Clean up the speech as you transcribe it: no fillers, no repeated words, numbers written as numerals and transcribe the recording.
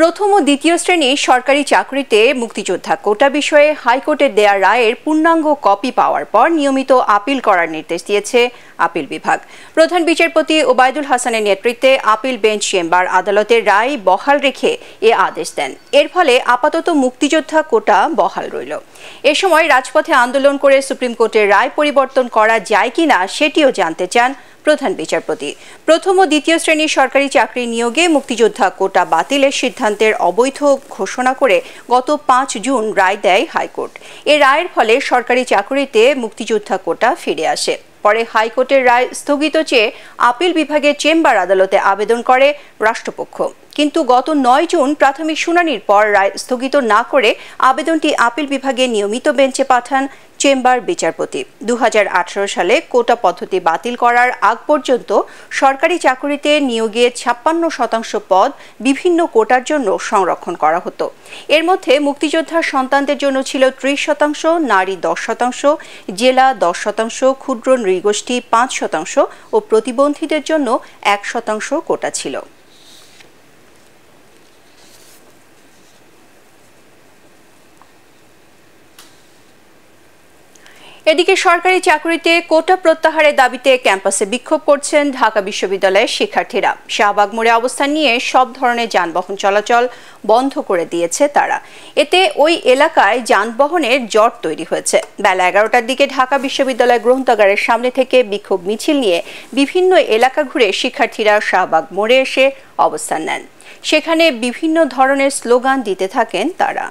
প্রথম ও দ্বিতীয় শ্রেণীর সরকারি চাকরিতে মুক্তিযোদ্ধা কোটা বিষয়ে হাইকোর্টের দেয়া রায়ের পূর্ণাঙ্গ কপি পাওয়ার পর নিয়মিত আপিল করার নির্দেশ দিয়েছে আপিল বিভাগ। প্রধান বিচারপতি ওবায়দুল হাসানের নেতৃত্বে আপিল বেঞ্চ চেম্বার আদালতের রায় বহাল রেখে এ আদেশ দেন। এর ফলে আপাতত মুক্তিযোদ্ধা কোটা বহাল রইল। এ সময় রাজপথে আন্দোলন করে সুপ্রিম কোর্টের রায় পরিবর্তন করা যায় কিনা সেটিও জানতে চান প্রধান বিচারপতি। প্রথম ও দ্বিতীয় শ্রেণীর সরকারি চাকরি নিয়োগে মুক্তিযোদ্ধা কোটা বাতিলের সিদ্ধান্তের অবৈধ ঘোষণা করে গত 5 জুন রায় দেয় হাইকোর্ট। এ রায়ের ফলে সরকারি চাকরিতে মুক্তিযোদ্ধা কোটা ফিরে আসে। পরে হাইকোর্টের রায় স্থগিত চেয়ে আপিল বিভাগের চেম্বার আদালতে আবেদন করে রাষ্ট্রপক্ষ। কিন্তু গত 9 জুন প্রাথমিক শুনানির পর রায় স্থগিত না করে আবেদনটি আপিল বিভাগের নিয়মিত বেঞ্চে পাঠান চেম্বার বিচারপতি। 2018 সালে কোটা পদ্ধতি বাতিল করার আগ পর্যন্ত সরকারি চাকরিতে নিয়োগে 56% পদ বিভিন্ন কোটার জন্য সংরক্ষণ করা হতো। এর মধ্যে মুক্তিযোদ্ধার সন্তানদের জন্য ছিল 30%, নারী 10%, জেলা 10%, ক্ষুদ্র নৃগোষ্ঠী 5% ও প্রতিবন্ধীদের জন্য 1% কোটা ছিল। এদিকে সরকারি চাকরিতে কোটা প্রত্যাহারের দাবিতে ক্যাম্পাসে বিক্ষোভ করছেন ঢাকা বিশ্ববিদ্যালয়ের শিক্ষার্থীরা। শাহবাগ মোড়ে অবস্থান নিয়ে সব ধরনের যানবাহন চলাচল বন্ধ করে দিয়েছে তারা। এতে ওই এলাকায় যানবাহনের জট তৈরি হয়েছে। বেলা 11টার দিকে ঢাকা বিশ্ববিদ্যালয় গ্রন্থাগারের সামনে থেকে বিক্ষোভ মিছিল নিয়ে বিভিন্ন এলাকা ঘুরে শিক্ষার্থীরা শাহবাগ মোড়ে এসে অবস্থান নেন। সেখানে বিভিন্ন ধরনের স্লোগান দিতে থাকেন তারা।